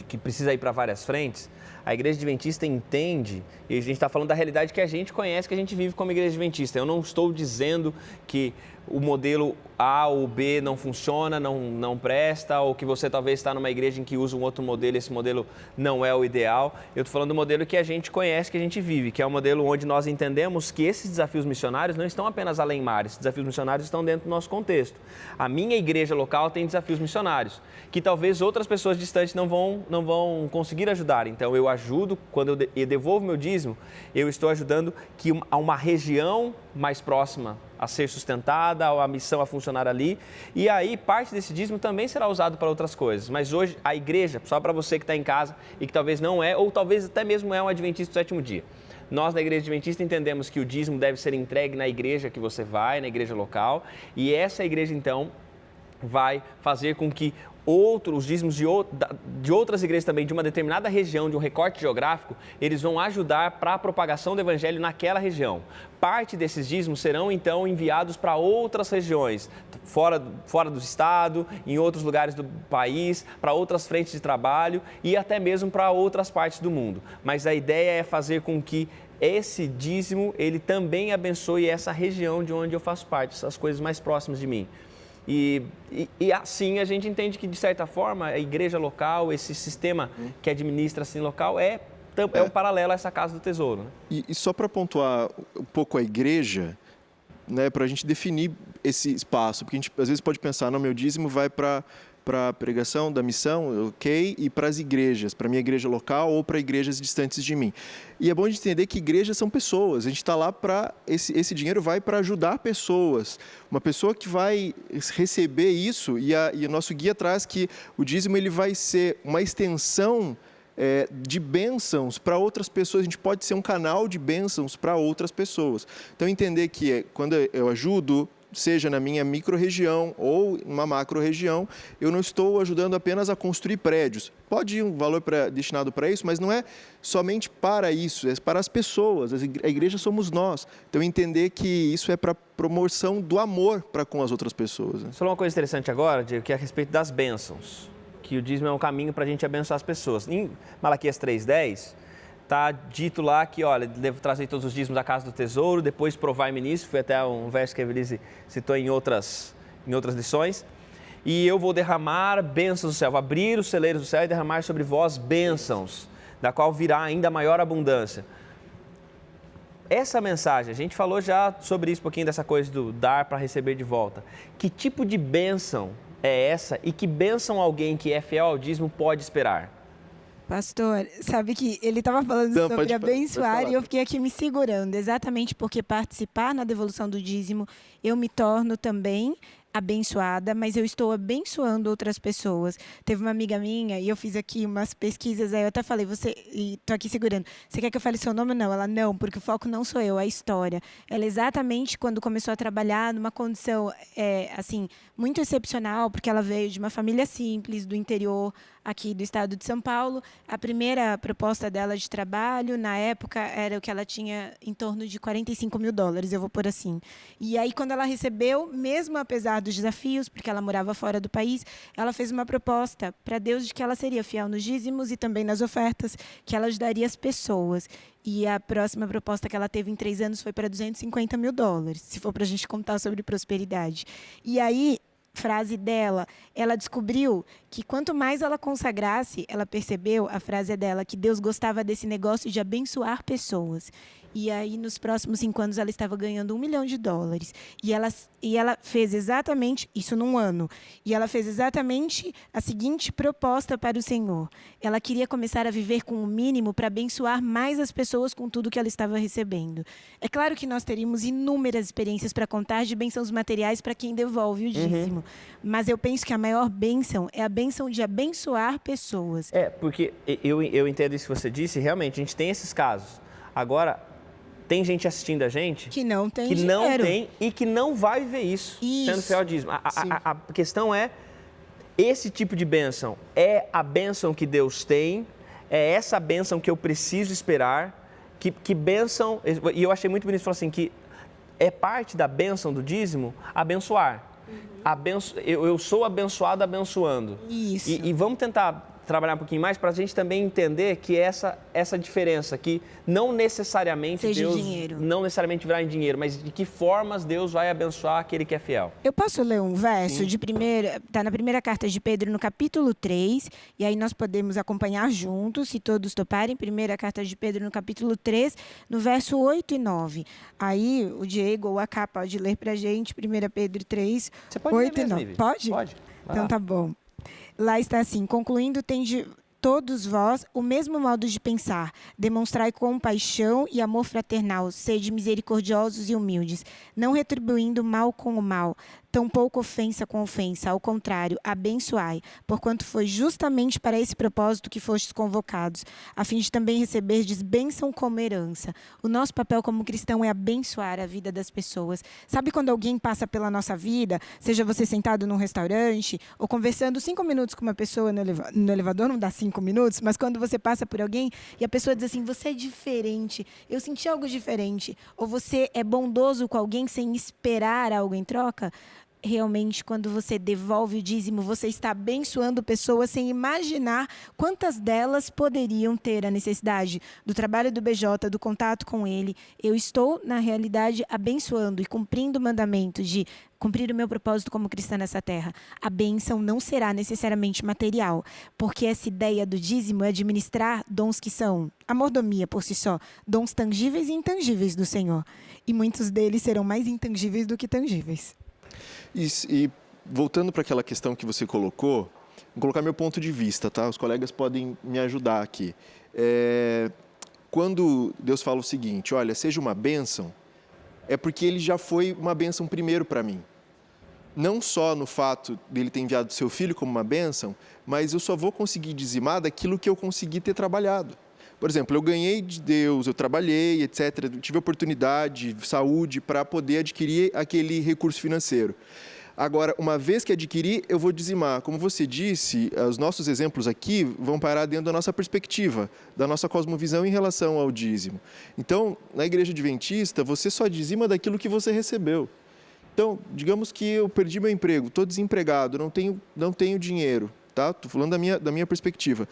que precisa ir para várias frentes. A Igreja Adventista entende, e a gente está falando da realidade que a gente conhece, que a gente vive como Igreja Adventista. Eu não estou dizendo que o modelo A ou B não funciona, não presta, ou que você talvez está numa igreja em que usa um outro modelo e esse modelo não é o ideal. Eu estou falando do modelo que a gente conhece, que a gente vive, que é um modelo onde nós entendemos que esses desafios missionários não estão apenas além mar, esses desafios missionários estão dentro do nosso contexto. A minha igreja local tem desafios missionários, que talvez outras pessoas distantes não vão conseguir ajudar. Então eu ajudo, quando eu devolvo meu dízimo, eu estou ajudando que a uma região mais próxima a ser sustentada, a missão a funcionar ali, e aí parte desse dízimo também será usado para outras coisas. Mas hoje a igreja, só para você que está em casa e que talvez não é, ou talvez até mesmo é um adventista do 7º dia. Nós, na Igreja Adventista, entendemos que o dízimo deve ser entregue na igreja que você vai, na igreja local, e essa igreja, então, vai fazer com que os dízimos de outras igrejas também, de uma determinada região, de um recorte geográfico, eles vão ajudar para a propagação do evangelho naquela região. Parte desses dízimos serão, então, enviados para outras regiões, fora do estado, em outros lugares do país, para outras frentes de trabalho e até mesmo para outras partes do mundo. Mas a ideia é fazer com que esse dízimo, ele também abençoe essa região de onde eu faço parte, essas coisas mais próximas de mim. E assim a gente entende que, de certa forma, a igreja local, esse sistema que administra assim local, é um paralelo a essa casa do tesouro. Né? E só para pontuar um pouco a igreja, né, para a gente definir esse espaço, porque a gente às vezes pode pensar, não, meu dízimo vai para a pregação da missão, ok, e para as igrejas, para a minha igreja local ou para igrejas distantes de mim. E é bom a gente entender que igrejas são pessoas, a gente está lá para, esse dinheiro vai para ajudar pessoas. Uma pessoa que vai receber isso, e o nosso guia traz que o dízimo ele vai ser uma extensão de bênçãos para outras pessoas, a gente pode ser um canal de bênçãos para outras pessoas. Então entender que quando eu ajudo, seja na minha micro-região ou numa macro-região, eu não estou ajudando apenas a construir prédios. Pode ir um valor destinado para isso, mas não é somente para isso, é para as pessoas. A igreja somos nós. Então, entender que isso é para promoção do amor para com as outras pessoas. Né? Só uma coisa interessante agora, Diego, que é a respeito das bênçãos, que o dízimo é um caminho para a gente abençoar as pessoas. Em Malaquias 3:10, está dito lá que, olha, devo trazer todos os dízimos da casa do tesouro, depois provai-me nisso, foi até um verso que a Evelise citou em outras lições, e eu vou derramar bênçãos do céu, vou abrir os celeiros do céu e derramar sobre vós bênçãos, da qual virá ainda maior abundância. Essa mensagem, a gente falou já sobre isso um pouquinho, dessa coisa do dar para receber de volta. Que tipo de bênção é essa e que bênção alguém que é fiel ao dízimo pode esperar? Pastor, sabe que ele estava falando sobre abençoar e eu fiquei aqui me segurando, exatamente porque participar na devolução do dízimo, eu me torno também abençoada, mas eu estou abençoando outras pessoas. Teve uma amiga minha e eu fiz aqui umas pesquisas, aí eu até falei, tô aqui segurando, você quer que eu fale seu nome ou não? Ela, não, porque o foco não sou eu, é a história. Ela exatamente quando começou a trabalhar numa condição, assim, muito excepcional, porque ela veio de uma família simples, do interior, aqui do estado de São Paulo. A primeira proposta dela de trabalho, na época, era o que ela tinha em torno de $45 mil, eu vou pôr assim. E aí, quando ela recebeu, mesmo apesar dos desafios, porque ela morava fora do país, ela fez uma proposta para Deus de que ela seria fiel nos dízimos e também nas ofertas, que ela ajudaria as pessoas. E a próxima proposta que ela teve em 3 anos foi para $250 mil, se for para a gente contar sobre prosperidade. E aí, frase dela, ela descobriu que quanto mais ela consagrasse, ela percebeu, a frase é dela, que Deus gostava desse negócio de abençoar pessoas. E aí, nos próximos 5 anos, ela estava ganhando $1 milhão. E ela fez exatamente isso num ano. E ela fez exatamente a seguinte proposta para o Senhor. Ela queria começar a viver com o mínimo para abençoar mais as pessoas com tudo que ela estava recebendo. É claro que nós teríamos inúmeras experiências para contar de bênçãos materiais para quem devolve o dízimo. Mas eu penso que a maior bênção é a bênção de abençoar pessoas. Porque eu entendo isso que você disse, realmente, a gente tem esses casos. Agora, tem gente assistindo a gente que não tem que dinheiro. não tem e que não vai viver isso. Sendo fiel ao dízimo. A questão é, esse tipo de bênção é a bênção que Deus tem, é essa bênção que eu preciso esperar, que bênção, e eu achei muito bonito, falou assim, que é parte da bênção do dízimo abençoar. Eu sou abençoado abençoando. Isso. E vamos tentar trabalhar um pouquinho mais para a gente também entender que essa diferença, que não necessariamente seja Deus dinheiro. não necessariamente virá em dinheiro, mas de que formas Deus vai abençoar aquele que é fiel. Eu posso ler um verso está na primeira carta de Pedro, no capítulo 3, e aí nós podemos acompanhar juntos, se todos toparem. Primeira carta de Pedro, no capítulo 3, no verso 8 e 9. Aí o Diego ou a Cá pode ler para a gente, 1 Pedro 3, Você pode 8 ler e mesmo, 9. Vivi. Pode? Pode. Então tá bom. Lá está assim, concluindo, tende todos vós o mesmo modo de pensar, demonstrai compaixão e amor fraternal, sede misericordiosos e humildes, não retribuindo mal com o mal, tampouco ofensa com ofensa, ao contrário, abençoai, porquanto foi justamente para esse propósito que fostes convocados, a fim de também receberdes bênção como herança. O nosso papel como cristão é abençoar a vida das pessoas. Sabe quando alguém passa pela nossa vida, seja você sentado num restaurante ou conversando 5 minutos com uma pessoa no elevador, não dá 5 minutos, mas quando você passa por alguém e a pessoa diz assim, você é diferente, eu senti algo diferente, ou você é bondoso com alguém sem esperar algo em troca, realmente, quando você devolve o dízimo, você está abençoando pessoas sem imaginar quantas delas poderiam ter a necessidade do trabalho do BJ, do contato com ele. Eu estou, na realidade, abençoando e cumprindo o mandamento de cumprir o meu propósito como cristã nessa terra. A bênção não será necessariamente material, porque essa ideia do dízimo é administrar dons que são a mordomia por si só, dons tangíveis e intangíveis do Senhor. E muitos deles serão mais intangíveis do que tangíveis. E voltando para aquela questão que você colocou, vou colocar meu ponto de vista, tá? Os colegas podem me ajudar aqui. Quando Deus fala o seguinte, olha, seja uma bênção, é porque Ele já foi uma bênção primeiro para mim. Não só no fato dele ter enviado seu filho como uma bênção, mas eu só vou conseguir dizimar daquilo que eu consegui ter trabalhado. Por exemplo, eu ganhei de Deus, eu trabalhei, etc. Tive oportunidade, saúde para poder adquirir aquele recurso financeiro. Agora, uma vez que adquirir, eu vou dizimar. Como você disse, os nossos exemplos aqui vão parar dentro da nossa perspectiva, da nossa cosmovisão em relação ao dízimo. Então, na igreja adventista, você só dizima daquilo que você recebeu. Então, digamos que eu perdi meu emprego, estou desempregado, não tenho dinheiro, tá? Estou falando da minha perspectiva.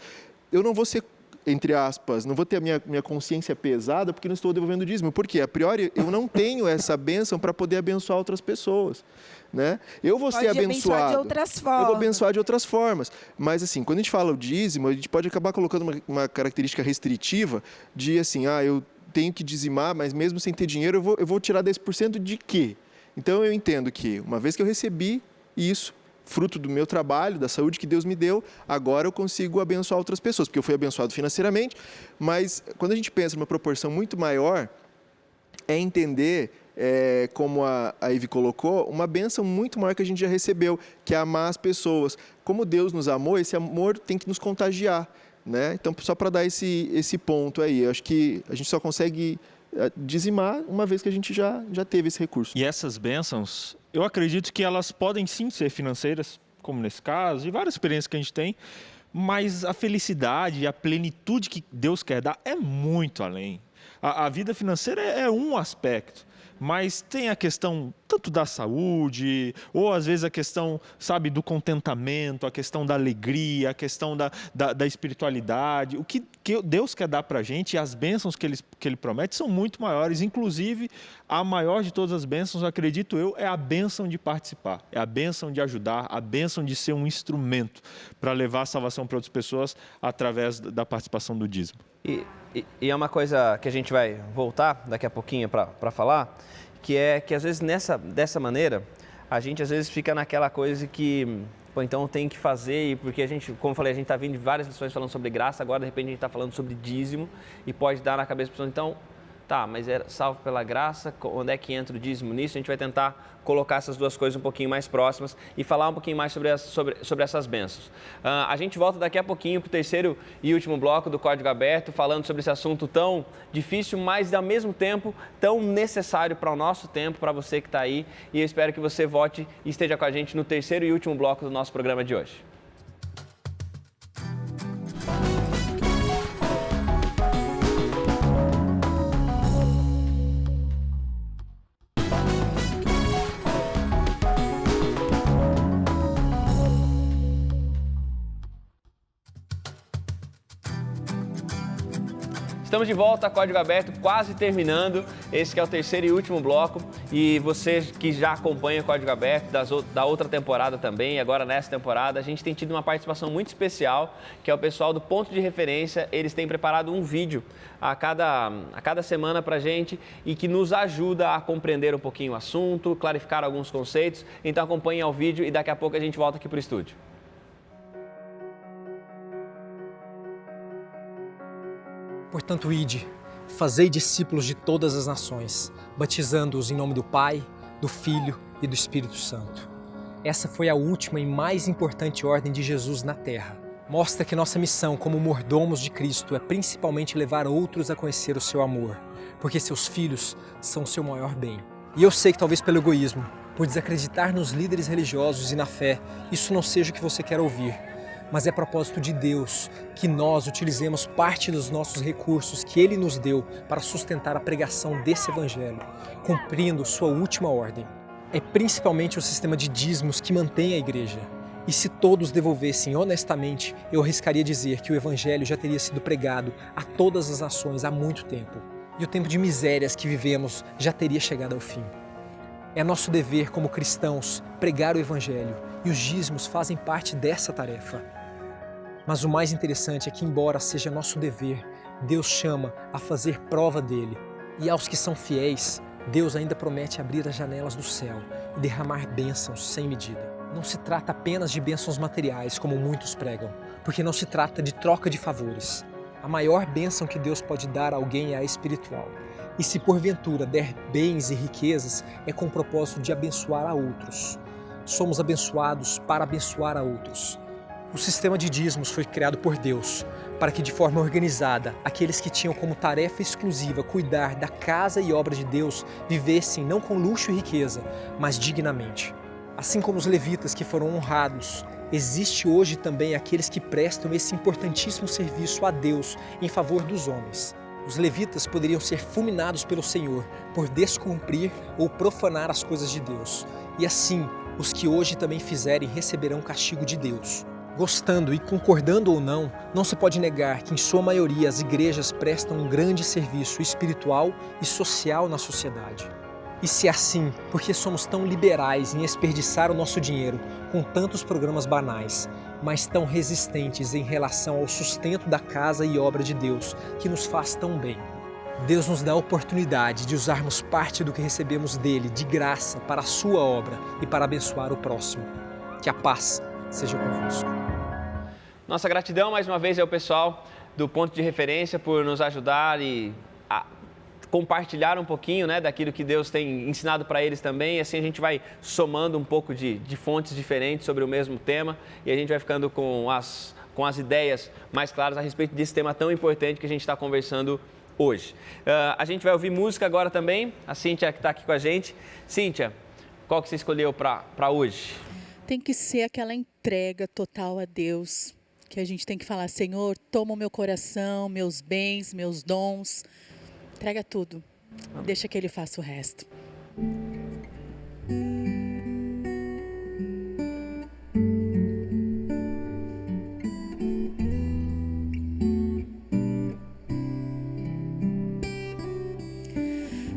Eu não vou ser, entre aspas, não vou ter a minha consciência pesada porque não estou devolvendo o dízimo. Por quê? A priori, eu não tenho essa bênção para poder abençoar outras pessoas. Né? Eu vou ser abençoado. De outras formas. Eu vou abençoar de outras formas. Mas, assim, quando a gente fala o dízimo, a gente pode acabar colocando uma característica restritiva de, assim, eu tenho que dizimar, mas mesmo sem ter dinheiro, eu vou tirar 10% de quê? Então, eu entendo que, uma vez que eu recebi isso, fruto do meu trabalho, da saúde que Deus me deu, agora eu consigo abençoar outras pessoas, porque eu fui abençoado financeiramente, mas quando a gente pensa numa proporção muito maior, é entender como a Ivy colocou, uma bênção muito maior que a gente já recebeu, que é amar as pessoas. Como Deus nos amou, esse amor tem que nos contagiar, né? Então, só para dar esse ponto aí, eu acho que a gente só consegue dizimar uma vez que a gente já teve esse recurso. E essas bênçãos, eu acredito que elas podem sim ser financeiras, como nesse caso, e várias experiências que a gente tem, mas a felicidade e a plenitude que Deus quer dar é muito além. A vida financeira é um aspecto, mas tem a questão tanto da saúde, ou às vezes a questão, sabe, do contentamento, a questão da alegria, a questão da espiritualidade. O que Deus quer dar para a gente e as bênçãos que Ele promete são muito maiores. Inclusive, a maior de todas as bênçãos, acredito eu, é a bênção de participar, é a bênção de ajudar, a bênção de ser um instrumento para levar a salvação para outras pessoas através da participação do dízimo. E é uma coisa que a gente vai voltar daqui a pouquinho para falar, que é que às vezes dessa maneira, a gente às vezes fica naquela coisa que, então tem que fazer, porque a gente, como eu falei, a gente está vindo de várias lições falando sobre graça, agora de repente a gente está falando sobre dízimo e pode dar na cabeça da pessoa, então, tá, mas é salvo pela graça, onde é que entra o dízimo nisso? A gente vai tentar colocar essas duas coisas um pouquinho mais próximas e falar um pouquinho mais sobre essas bênçãos. A gente volta daqui a pouquinho para o terceiro e último bloco do Código Aberto, falando sobre esse assunto tão difícil, mas ao mesmo tempo tão necessário para o nosso tempo, para você que está aí. E eu espero que você volte e esteja com a gente no terceiro e último bloco do nosso programa de hoje. Estamos de volta, Código Aberto, quase terminando. Esse que é o terceiro e último bloco. E você que já acompanha o Código Aberto da outra temporada também, agora nessa temporada, a gente tem tido uma participação muito especial, que é o pessoal do Ponto de Referência. Eles têm preparado um vídeo a cada semana para a gente e que nos ajuda a compreender um pouquinho o assunto, clarificar alguns conceitos. Então acompanhem o vídeo e daqui a pouco a gente volta aqui para o estúdio. Portanto, ide, fazei discípulos de todas as nações, batizando-os em nome do Pai, do Filho e do Espírito Santo. Essa foi a última e mais importante ordem de Jesus na Terra. Mostra que nossa missão como mordomos de Cristo é principalmente levar outros a conhecer o seu amor, porque seus filhos são o seu maior bem. E eu sei que talvez pelo egoísmo, por desacreditar nos líderes religiosos e na fé, isso não seja o que você quer ouvir. Mas é propósito de Deus que nós utilizemos parte dos nossos recursos que Ele nos deu para sustentar a pregação desse Evangelho, cumprindo sua última ordem. É principalmente o sistema de dízimos que mantém a igreja. E se todos devolvessem honestamente, eu arriscaria dizer que o Evangelho já teria sido pregado a todas as nações há muito tempo. E o tempo de misérias que vivemos já teria chegado ao fim. É nosso dever como cristãos pregar o Evangelho e os dízimos fazem parte dessa tarefa. Mas o mais interessante é que, embora seja nosso dever, Deus chama a fazer prova dele. E aos que são fiéis, Deus ainda promete abrir as janelas do céu e derramar bênçãos sem medida. Não se trata apenas de bênçãos materiais, como muitos pregam, porque não se trata de troca de favores. A maior bênção que Deus pode dar a alguém é a espiritual. E se porventura der bens e riquezas, é com o propósito de abençoar a outros. Somos abençoados para abençoar a outros. O sistema de dízimos foi criado por Deus, para que de forma organizada, aqueles que tinham como tarefa exclusiva cuidar da casa e obra de Deus vivessem não com luxo e riqueza, mas dignamente. Assim como os levitas que foram honrados, existe hoje também aqueles que prestam esse importantíssimo serviço a Deus em favor dos homens. Os levitas poderiam ser fulminados pelo Senhor por descumprir ou profanar as coisas de Deus. E assim, os que hoje também fizerem receberão o castigo de Deus. Gostando e concordando ou não, não se pode negar que, em sua maioria, as igrejas prestam um grande serviço espiritual e social na sociedade. E se é assim, por que somos tão liberais em desperdiçar o nosso dinheiro com tantos programas banais, mas tão resistentes em relação ao sustento da casa e obra de Deus, que nos faz tão bem? Deus nos dá a oportunidade de usarmos parte do que recebemos dele de graça para a sua obra e para abençoar o próximo. Que a paz seja convosco. Nossa gratidão mais uma vez ao pessoal do Ponto de Referência por nos ajudar e compartilhar um pouquinho, né, daquilo que Deus tem ensinado para eles também. E assim a gente vai somando um pouco de fontes diferentes sobre o mesmo tema e a gente vai ficando com as ideias mais claras a respeito desse tema tão importante que a gente está conversando hoje. A gente vai ouvir música agora também. A Cíntia que está aqui com a gente. Cíntia, qual que você escolheu para hoje? Tem que ser aquela entrega total a Deus, que a gente tem que falar: Senhor, toma o meu coração, meus bens, meus dons, entrega tudo, deixa que Ele faça o resto.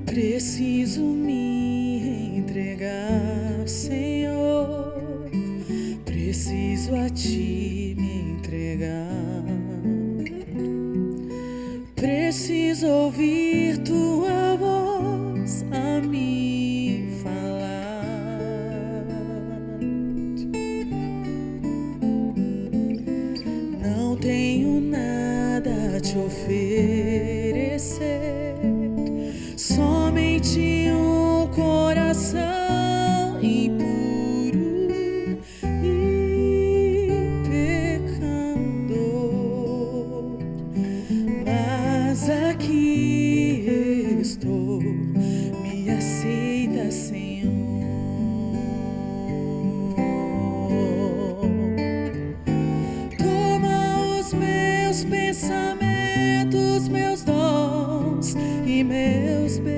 Preciso me entregar, Senhor, preciso a Ti me entregar, preciso ouvir Tua voz a me falar. Não tenho nada a te oferecer, somente um coração impuro e pecador, mas aqui estou, me aceita, Senhor. Toma os meus pensamentos, meus dons e meus bens.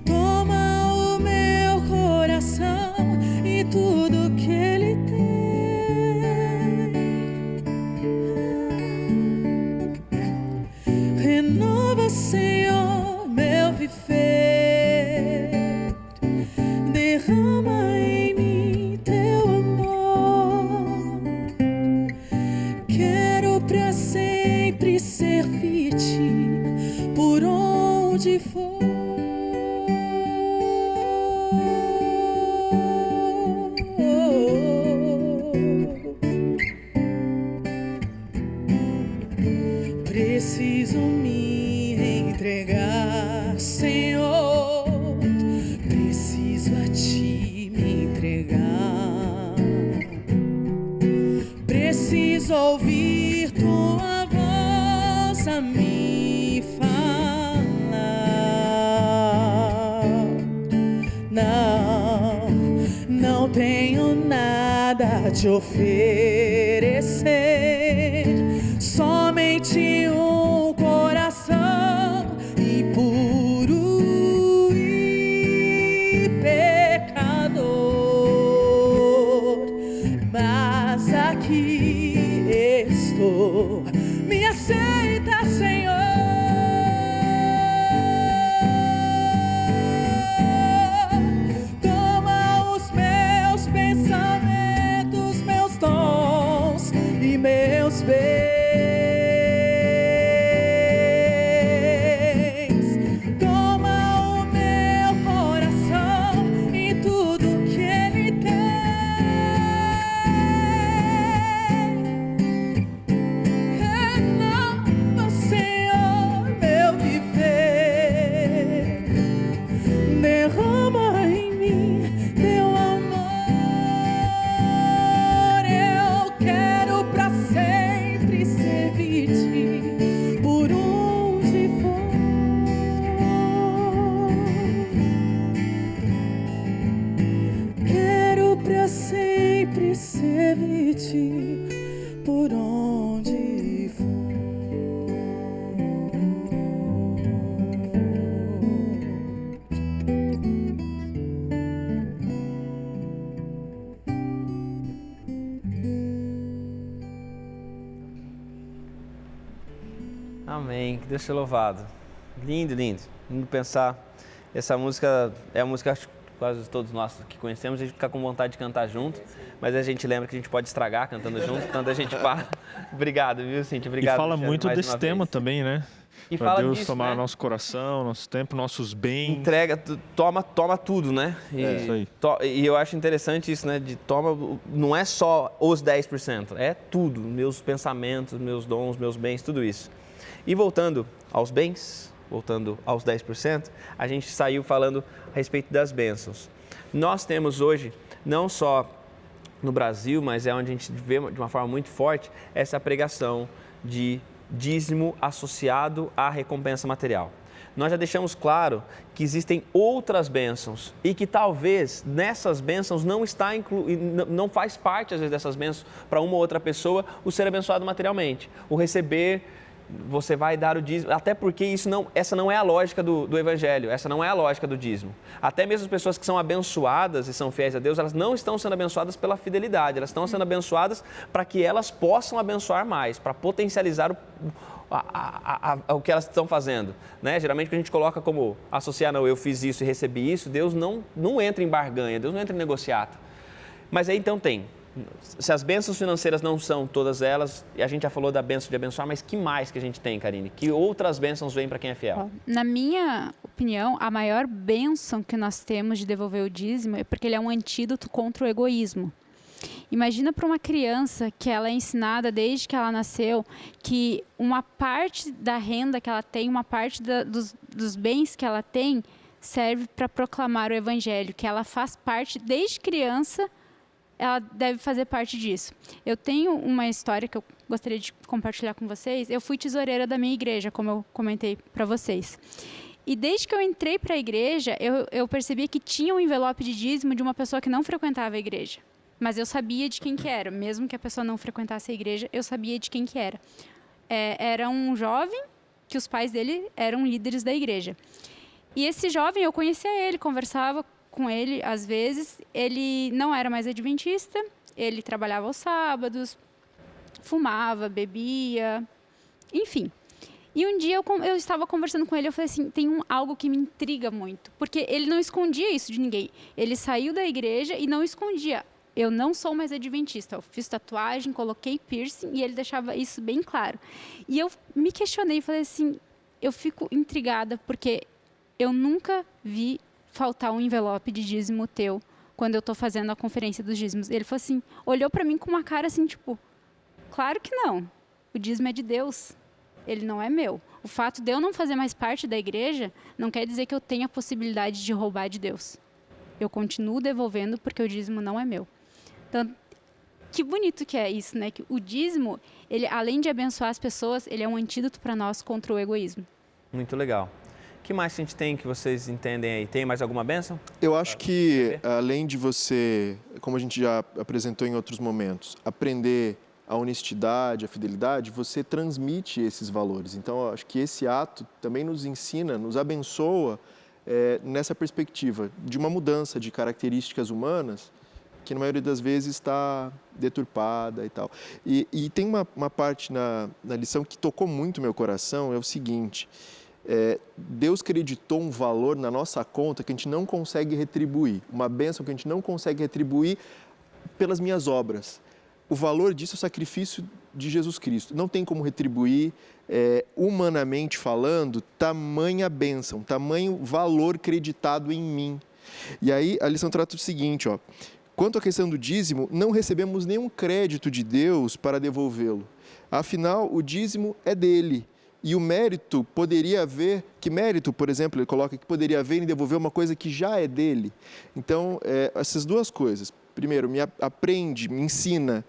Toma o meu coração e tudo que ele tem. Renova, Senhor, meu viver. Derrama em mim teu amor. Quero pra sempre servir-te por onde for. Preciso me entregar, Senhor, preciso a Ti me entregar, preciso ouvir Tua voz a me falar. Não tenho nada a te oferecer, somente um coração impuro e pecador, mas aqui estou, me aceita, Senhor. Toma os meus pensamentos, meus dons e meus bens. Por onde for. Amém, que Deus seja louvado. Lindo, lindo. Lindo pensar. Essa música é a música que quase todos nós que conhecemos, a gente fica com vontade de cantar junto, mas a gente lembra que a gente pode estragar cantando junto, quando a gente para. Obrigado, viu, Cíntia? Obrigado. E fala muito desse tema também, né? E Para fala Deus disso, tomar né? nosso coração, nosso tempo, nossos bens. Entrega, toma tudo, né? Isso aí. E eu acho interessante isso, né? Não é só os 10%, é tudo, meus pensamentos, meus dons, meus bens, tudo isso. E voltando aos bens, voltando aos 10%, a gente saiu falando a respeito das bênçãos. Nós temos hoje, não só no Brasil, mas é onde a gente vê de uma forma muito forte, essa pregação de dízimo associado à recompensa material. Nós já deixamos claro que existem outras bênçãos e que talvez nessas bênçãos não faz parte, às vezes, dessas bênçãos para uma ou outra pessoa o ser abençoado materialmente, o receber. Você vai dar o dízimo, até porque essa não é a lógica do Evangelho, essa não é a lógica do dízimo. Até mesmo as pessoas que são abençoadas e são fiéis a Deus, elas não estão sendo abençoadas pela fidelidade, elas estão sendo abençoadas para que elas possam abençoar mais, para potencializar o que elas estão fazendo. Né? Geralmente, quando a gente coloca como associar, não, eu fiz isso e recebi isso, Deus não entra em barganha, Deus não entra em negociata. Mas aí então se as bênçãos financeiras não são todas elas, e a gente já falou da bênção de abençoar, mas que mais que a gente tem, Karine? Que outras bênçãos vêm para quem é fiel? Na minha opinião, a maior bênção que nós temos de devolver o dízimo é porque ele é um antídoto contra o egoísmo. Imagina para uma criança que ela é ensinada desde que ela nasceu que uma parte da renda que ela tem, uma parte dos bens que ela tem, serve para proclamar o evangelho, que ela faz parte desde criança. Ela deve fazer parte disso. Eu tenho uma história que eu gostaria de compartilhar com vocês. Eu fui tesoureira da minha igreja, como eu comentei para vocês. E desde que eu entrei para a igreja, eu percebi que tinha um envelope de dízimo de uma pessoa que não frequentava a igreja. Mas eu sabia de quem que era. Mesmo que a pessoa não frequentasse a igreja, eu sabia de quem que era. Era um jovem que os pais dele eram líderes da igreja. E esse jovem, eu conhecia ele, conversava com ele, às vezes. Ele não era mais adventista, ele trabalhava aos sábados, fumava, bebia, enfim. E um dia eu estava conversando com ele, eu falei assim, tem algo que me intriga muito, porque ele não escondia isso de ninguém. Ele saiu da igreja e não escondia. Eu não sou mais adventista, eu fiz tatuagem, coloquei piercing e ele deixava isso bem claro. E eu me questionei, falei assim, eu fico intrigada porque eu nunca vi faltar um envelope de dízimo teu quando eu estou fazendo a conferência dos dízimos. Ele falou assim, olhou para mim com uma cara assim, tipo, claro que não, o dízimo é de Deus, ele não é meu. O fato de eu não fazer mais parte da igreja não quer dizer que eu tenha a possibilidade de roubar de Deus. Eu continuo devolvendo porque o dízimo não é meu. Então, que bonito que é isso, né? Que o dízimo, ele, além de abençoar as pessoas, ele é um antídoto para nós contra o egoísmo. Muito legal. O que mais a gente tem que vocês entendem aí? Tem mais alguma bênção? Eu acho que, além de você, como a gente já apresentou em outros momentos, aprender a honestidade, a fidelidade, você transmite esses valores. Então, eu acho que esse ato também nos ensina, nos abençoa nessa perspectiva de uma mudança de características humanas que, na maioria das vezes, está deturpada e tal. E tem uma parte na lição que tocou muito meu coração, é o seguinte... Deus creditou um valor na nossa conta que a gente não consegue retribuir, uma bênção que a gente não consegue retribuir pelas minhas obras. O valor disso é o sacrifício de Jesus Cristo. Não tem como retribuir, humanamente falando, tamanha bênção, tamanho valor creditado em mim. E aí a lição trata o seguinte, ó, quanto à questão do dízimo, não recebemos nenhum crédito de Deus para devolvê-lo. Afinal, o dízimo é dele. E o mérito poderia haver, que mérito, por exemplo, ele coloca que poderia haver em devolver uma coisa que já é dele. Então, essas duas coisas. Primeiro, me ensina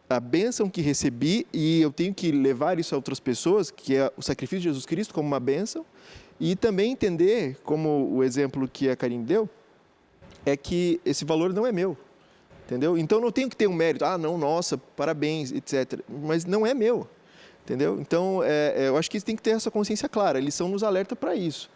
a bênção que recebi e eu tenho que levar isso a outras pessoas, que é o sacrifício de Jesus Cristo como uma bênção. E também entender, como o exemplo que a Karine deu, é que esse valor não é meu. Entendeu? Então, não tenho que ter um mérito. Ah, não, nossa, parabéns, etc. Mas não é meu. Entendeu? Então, eu acho que tem que ter essa consciência clara. A lição nos alerta para isso.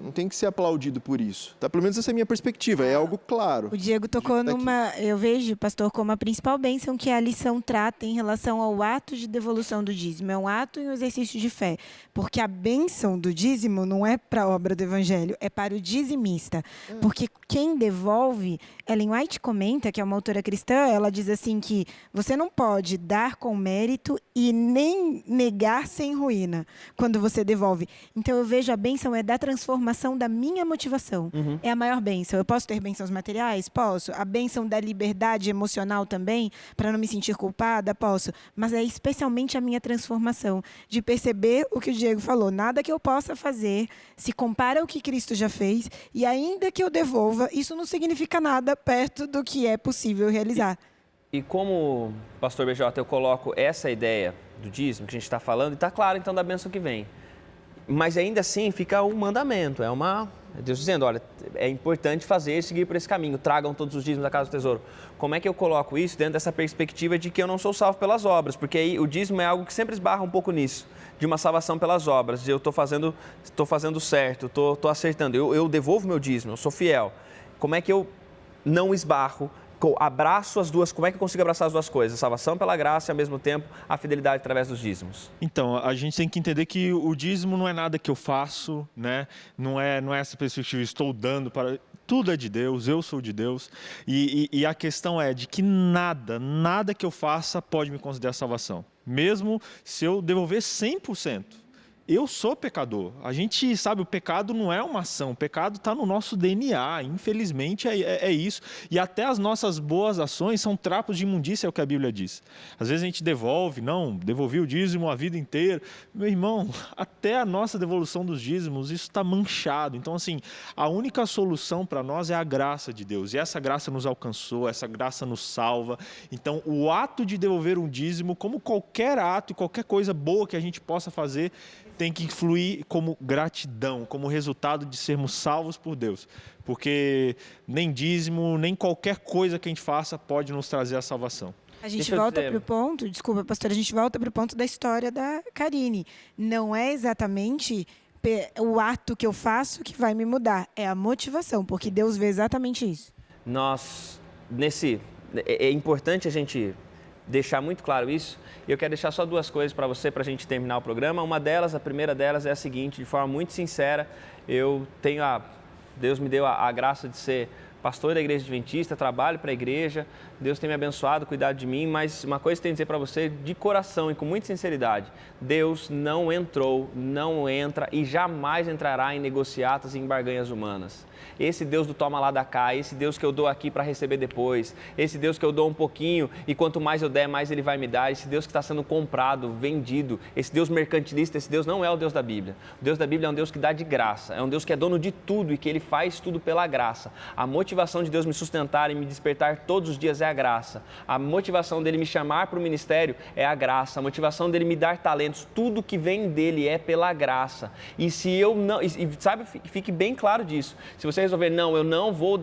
não tem que ser aplaudido por isso. Tá? Pelo menos essa é a minha perspectiva, é algo claro. O Diego tocou numa... Eu vejo, pastor, como a principal bênção que a lição trata em relação ao ato de devolução do dízimo. É um ato e um exercício de fé. Porque a bênção do dízimo não é para a obra do evangelho, é para o dizimista. Porque quem devolve... Ellen White comenta, que é uma autora cristã, ela diz assim que você não pode dar com mérito e nem negar sem ruína quando você devolve. Então, eu vejo a bênção é da transformação da minha motivação. É a maior bênção. Eu posso ter bênçãos materiais? Posso. A bênção da liberdade emocional também, para não me sentir culpada? Posso. Mas é especialmente a minha transformação, de perceber o que o Diego falou. Nada que eu possa fazer se compara ao que Cristo já fez, e ainda que eu devolva, isso não significa nada perto do que é possível realizar. E como, pastor BJ, eu coloco essa ideia do dízimo que a gente está falando, e está claro então da bênção que vem. Mas ainda assim fica um mandamento, é Deus dizendo, olha, é importante fazer e seguir por esse caminho, tragam todos os dízimos da casa do tesouro. Como é que eu coloco isso dentro dessa perspectiva de que eu não sou salvo pelas obras? Porque aí o dízimo é algo que sempre esbarra um pouco nisso, de uma salvação pelas obras, de eu estou fazendo certo, estou acertando, eu devolvo meu dízimo, eu sou fiel. Como é que eu não esbarro, abraço as duas, como é que eu consigo abraçar as duas coisas? A salvação pela graça e, ao mesmo tempo, a fidelidade através dos dízimos. Então, a gente tem que entender que o dízimo não é nada que eu faço, né? Não é essa perspectiva, estou dando para... Tudo é de Deus, eu sou de Deus. E a questão é de que nada que eu faça pode me considerar salvação. Mesmo se eu devolver 100%. Eu sou pecador. A gente sabe, o pecado não é uma ação, o pecado está no nosso DNA, infelizmente é isso. E até as nossas boas ações são trapos de imundícia, é o que a Bíblia diz. Às vezes a gente devolvi o dízimo a vida inteira. Meu irmão, até a nossa devolução dos dízimos, isso está manchado. Então, assim, a única solução para nós é a graça de Deus. E essa graça nos alcançou, essa graça nos salva. Então, o ato de devolver um dízimo, como qualquer ato e qualquer coisa boa que a gente possa fazer, tem que fluir como gratidão, como resultado de sermos salvos por Deus. Porque nem dízimo, nem qualquer coisa que a gente faça pode nos trazer a salvação. A gente volta para o ponto, desculpa, pastor, a gente volta para o ponto da história da Karine. Não é exatamente o ato que eu faço que vai me mudar, é a motivação, porque Deus vê exatamente isso. É importante a gente deixar muito claro isso. E eu quero deixar só duas coisas para você, para a gente terminar o programa. A primeira delas é a seguinte, de forma muito sincera, Deus me deu a graça de ser pastor da Igreja Adventista, trabalho para a igreja, Deus tem me abençoado, cuidado de mim, mas uma coisa que eu tenho que dizer para você de coração e com muita sinceridade, Deus não entrou, não entra e jamais entrará em negociatas e em barganhas humanas. Esse Deus do toma lá da cá, esse Deus que eu dou aqui para receber depois, esse Deus que eu dou um pouquinho e quanto mais eu der, mais Ele vai me dar, esse Deus que está sendo comprado, vendido, esse Deus mercantilista, esse Deus não é o Deus da Bíblia. O Deus da Bíblia é um Deus que dá de graça, é um Deus que é dono de tudo e que Ele faz tudo pela graça. A motivação de Deus me sustentar e me despertar todos os dias é a graça. A motivação dEle me chamar para o ministério é a graça. A motivação dEle me dar talentos, tudo que vem dEle é pela graça. E se eu não... sabe, fique bem claro disso. Se você resolver, eu não vou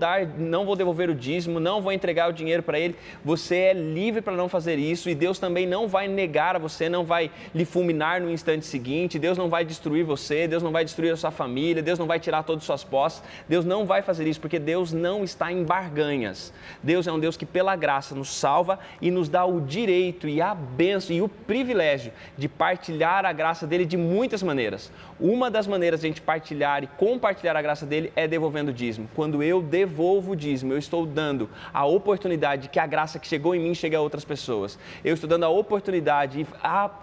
devolver o dízimo, não vou entregar o dinheiro para Ele, você é livre para não fazer isso e Deus também não vai negar a você, não vai lhe fulminar no instante seguinte, Deus não vai destruir você, Deus não vai destruir a sua família, Deus não vai tirar todas as suas posses, Deus não vai fazer isso, porque Deus não está em barganhas. Deus é um Deus que pela graça nos salva e nos dá o direito e a bênção e o privilégio de partilhar a graça dEle de muitas maneiras. Uma das maneiras de a gente partilhar e compartilhar a graça dEle é devolvendo o dízimo. Quando eu devolvo o dízimo, eu estou dando a oportunidade de que a graça que chegou em mim chegue a outras pessoas. Eu estou dando a oportunidade e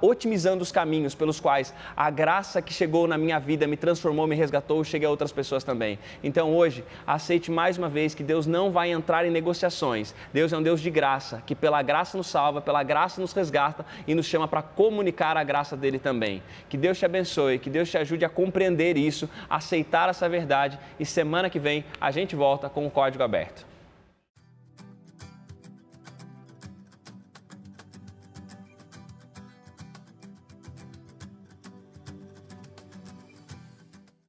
otimizando os caminhos pelos quais a graça que chegou na minha vida me transformou, me resgatou, chegue a outras pessoas também. Então hoje, aceite mais uma vez que Deus não vai entrar em negociações. Deus é um Deus de graça, que pela graça nos salva, pela graça nos resgata e nos chama para comunicar a graça dEle também. Que Deus te abençoe, que Deus te ajude a compreender isso, aceitar essa verdade e semana que vem a gente volta com o Código Aberto.